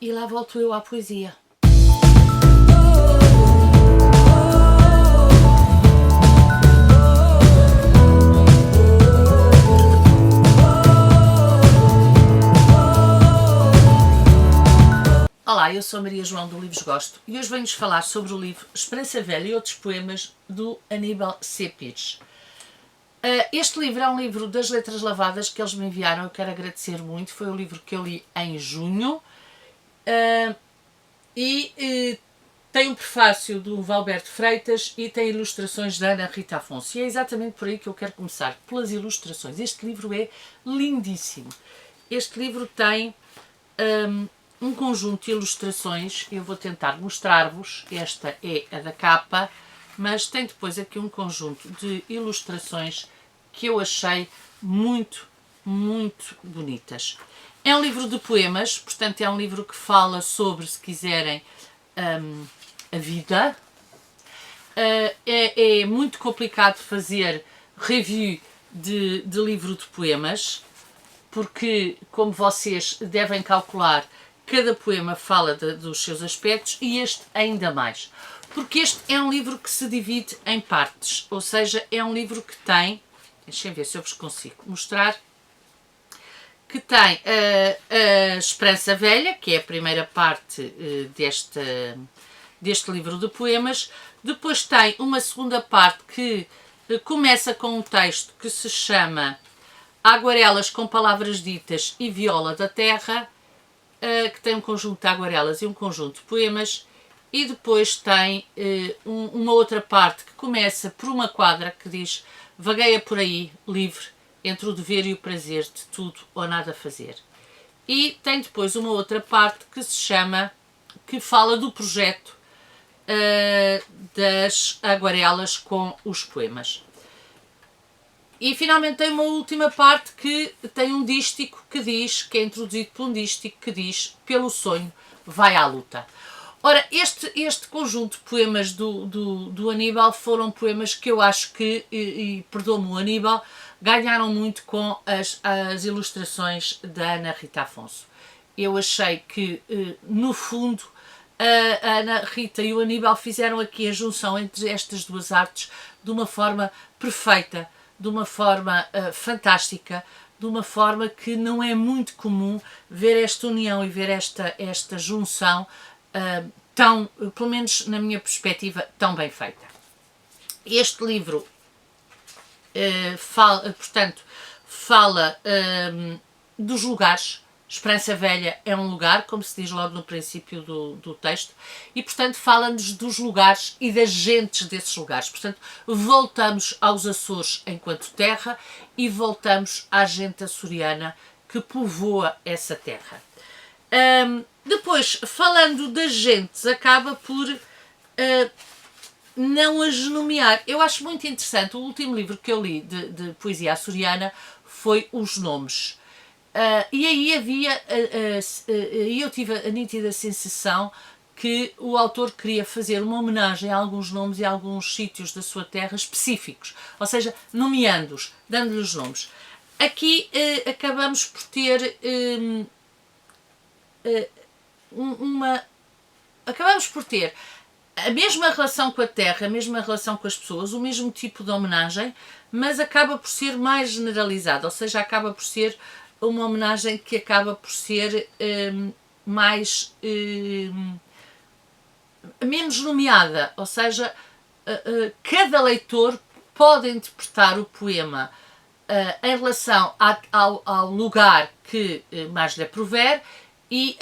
E lá volto eu à poesia. Olá, eu sou a Maria João do Livros Gosto e hoje venho-vos falar sobre o livro Esperança Velha e Outros Poemas do Aníbal C. Pires. Este livro é um livro das letras lavadas que eles me enviaram, eu quero agradecer muito, foi o livro que eu li em junho e tem um prefácio do Valberto Freitas e tem ilustrações da Ana Rita Afonso. E é exatamente por aí que eu quero começar, pelas ilustrações. Este livro é lindíssimo. Este livro tem um conjunto de ilustrações, eu vou tentar mostrar-vos, esta é a da capa, mas tem depois aqui um conjunto de ilustrações que eu achei muito, muito bonitas. É um livro de poemas, portanto é um livro que fala sobre, se quiserem, a vida. É muito complicado fazer review de livro de poemas, porque, como vocês devem calcular, cada poema fala dos seus aspectos e este ainda mais. Porque este é um livro que se divide em partes, ou seja, é um livro que tem, deixem ver se eu vos consigo mostrar, que tem a Esperança Velha, que é a primeira parte deste livro de poemas. Depois tem uma segunda parte que começa com um texto que se chama Aguarelas com Palavras Ditas e Viola da Terra, que tem um conjunto de aguarelas e um conjunto de poemas, e depois tem uma outra parte que começa por uma quadra que diz: vagueia por aí, livre, entre o dever e o prazer de tudo ou nada fazer. E tem depois uma outra parte que se chama, que fala do projeto das aguarelas com os poemas. E finalmente tem uma última parte que tem um dístico que diz, que é introduzido por um dístico que diz: pelo sonho vai à luta. Ora, este conjunto de poemas do Aníbal foram poemas que eu acho que, e perdoa-me o Aníbal, ganharam muito com as ilustrações da Ana Rita Afonso. Eu achei que, no fundo, a Ana Rita e o Aníbal fizeram aqui a junção entre estas duas artes de uma forma perfeita, de uma forma fantástica, de uma forma que não é muito comum ver esta união e ver esta junção tão, pelo menos na minha perspectiva, tão bem feita. Este livro fala dos lugares. Esperança Velha é um lugar, como se diz logo no princípio do texto, e, portanto, fala-nos dos lugares e das gentes desses lugares. Portanto, voltamos aos Açores enquanto terra e voltamos à gente açoriana que povoa essa terra. Depois, falando das gentes, acaba por não as nomear. Eu acho muito interessante, o último livro que eu li de poesia açoriana foi Os Nomes. E aí eu tive a nítida sensação que o autor queria fazer uma homenagem a alguns nomes e a alguns sítios da sua terra específicos, ou seja, nomeando-os, dando-lhes nomes. Aqui acabamos por ter acabamos por ter a mesma relação com a terra, a mesma relação com as pessoas, o mesmo tipo de homenagem, mas acaba por ser mais generalizada, ou seja, acaba por ser uma homenagem que acaba por ser mais menos nomeada, ou seja, cada leitor pode interpretar o poema em relação ao lugar que mais lhe aprover e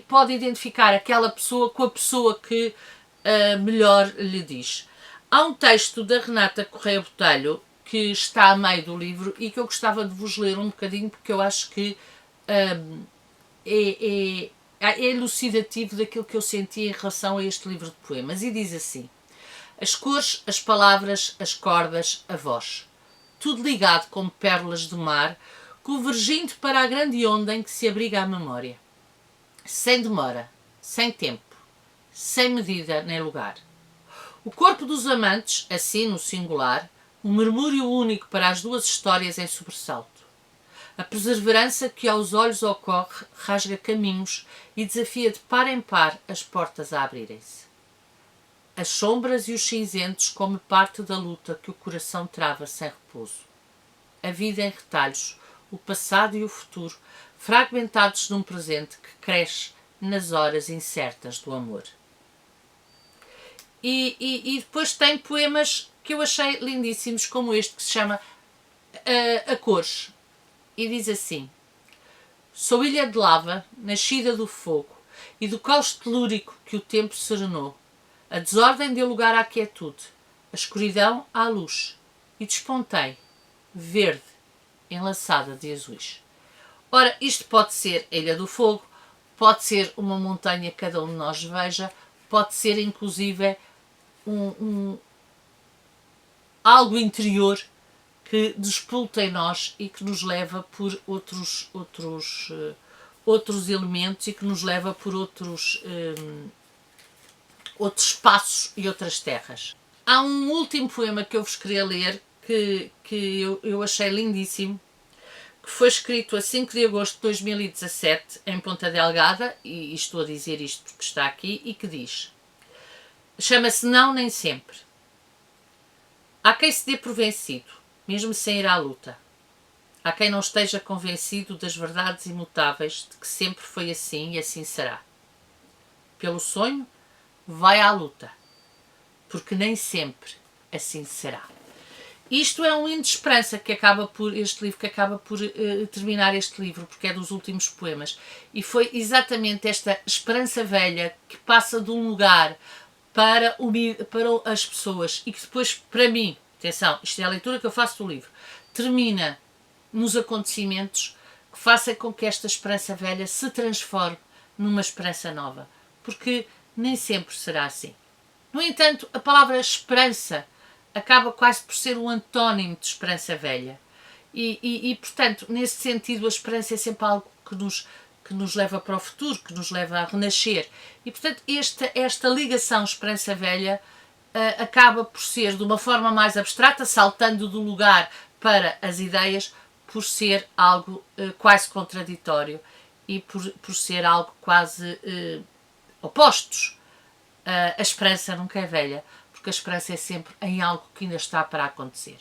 pode identificar aquela pessoa com a pessoa que melhor lhe diz. Há um texto da Renata Correia Botelho que está a meio do livro e que eu gostava de vos ler um bocadinho, porque eu acho que é elucidativo daquilo que eu senti em relação a este livro de poemas. E diz assim: as cores, as palavras, as cordas, a voz, tudo ligado como pérolas do mar, convergindo para a grande onda em que se abriga a memória. Sem demora, sem tempo, sem medida nem lugar. O corpo dos amantes, assim no singular, um murmúrio único para as duas histórias em sobressalto. A perseverança que aos olhos ocorre rasga caminhos e desafia de par em par as portas a abrirem-se. As sombras e os cinzentos como parte da luta que o coração trava sem repouso. A vida em retalhos, o passado e o futuro, fragmentados num presente que cresce nas horas incertas do amor. E depois tem poemas que eu achei lindíssimos, como este, que se chama A Cores. E diz assim: sou ilha de lava, nascida do fogo, e do caos telúrico que o tempo serenou. A desordem deu lugar à quietude, a escuridão à luz, e despontei, verde, enlaçada de azuis. Ora, isto pode ser a Ilha do Fogo, pode ser uma montanha que cada um de nós veja, pode ser inclusive algo interior que despolta em nós e que nos leva por outros elementos e que nos leva por outros espaços e outras terras. Há um último poema que eu vos queria ler que eu achei lindíssimo, que foi escrito a 5 de agosto de 2017 em Ponta Delgada, e estou a dizer isto porque está aqui, e que diz: chama-se Não Nem Sempre. Há quem se dê por vencido, mesmo sem ir à luta. Há quem não esteja convencido das verdades imutáveis de que sempre foi assim e assim será. Pelo sonho, vai à luta, porque nem sempre assim será. Isto é um hino de esperança que acaba por este livro, que acaba por terminar este livro, porque é dos últimos poemas. E foi exatamente esta esperança velha que passa de um lugar para unir para as pessoas e que depois, para mim, atenção, isto é a leitura que eu faço do livro, termina nos acontecimentos que façam com que esta esperança velha se transforme numa esperança nova. Porque nem sempre será assim. No entanto, a palavra esperança acaba quase por ser um antónimo de esperança velha. E, portanto, nesse sentido, a esperança é sempre algo que nos leva para o futuro, que nos leva a renascer. E, portanto, esta ligação esperança velha acaba por ser, de uma forma mais abstrata, saltando do lugar para as ideias, por ser algo quase contraditório e por ser algo quase opostos. A esperança nunca é velha, porque a esperança é sempre em algo que ainda está para acontecer.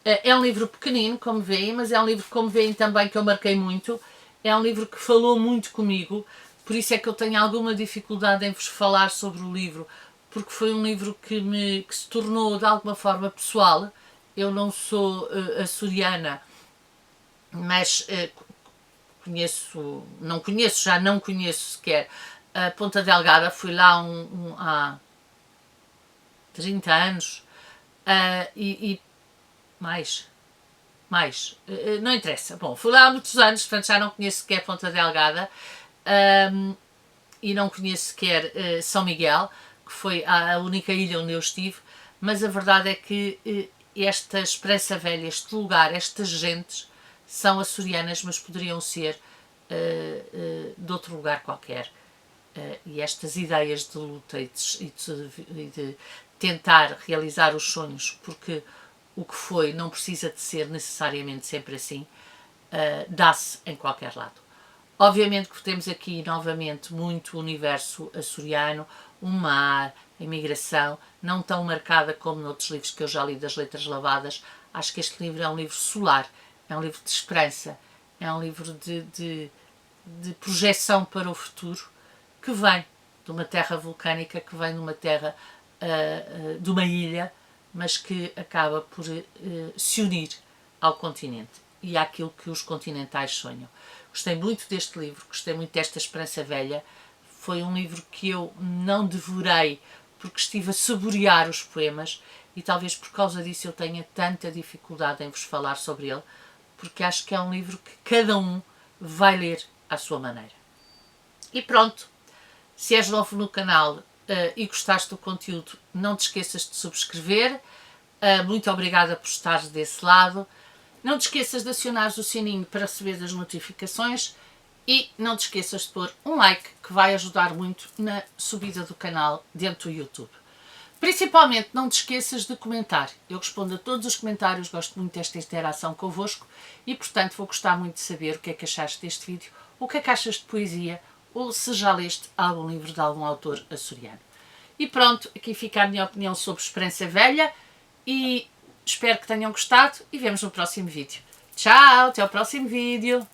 É um livro pequenino, como veem, mas é um livro, como veem também, que eu marquei muito. É um livro que falou muito comigo, por isso é que eu tenho alguma dificuldade em vos falar sobre o livro, porque foi um livro que se tornou de alguma forma pessoal. Eu não sou açoriana, mas não conheço sequer a Ponta Delgada. Fui lá há 30 anos e mais, não interessa. Bom, fui lá há muitos anos, portanto já não conheço sequer Ponta Delgada e não conheço sequer São Miguel, que foi a única ilha onde eu estive, mas a verdade é que esta Esperança Velha, este lugar, estas gentes são açorianas, mas poderiam ser de outro lugar qualquer. E estas ideias de luta e de tentar realizar os sonhos, porque o que foi não precisa de ser necessariamente sempre assim, dá-se em qualquer lado. Obviamente que temos aqui novamente muito o universo açoriano, o mar, a imigração, não tão marcada como noutros livros que eu já li das Letras Lavadas. Acho que este livro é um livro solar, é um livro de esperança, é um livro de projeção para o futuro, que vem de uma terra vulcânica, que vem de uma terra, de uma ilha, mas que acaba por se unir ao continente e àquilo que os continentais sonham. Gostei muito deste livro, gostei muito desta Esperança Velha. Foi um livro que eu não devorei porque estive a saborear os poemas e talvez por causa disso eu tenha tanta dificuldade em vos falar sobre ele, porque acho que é um livro que cada um vai ler à sua maneira. E pronto, se és novo no canal e gostaste do conteúdo, não te esqueças de subscrever. Muito obrigada por estares desse lado. Não te esqueças de acionar o sininho para receber as notificações e não te esqueças de pôr um like, que vai ajudar muito na subida do canal dentro do YouTube. Principalmente não te esqueças de comentar. Eu respondo a todos os comentários, gosto muito desta interação convosco e, portanto, vou gostar muito de saber o que é que achaste deste vídeo, o que é que achas de poesia ou se já leste algum livro de algum autor açoriano. E pronto, aqui fica a minha opinião sobre Esperança Velha e espero que tenham gostado e vemos no próximo vídeo. Tchau, até ao próximo vídeo!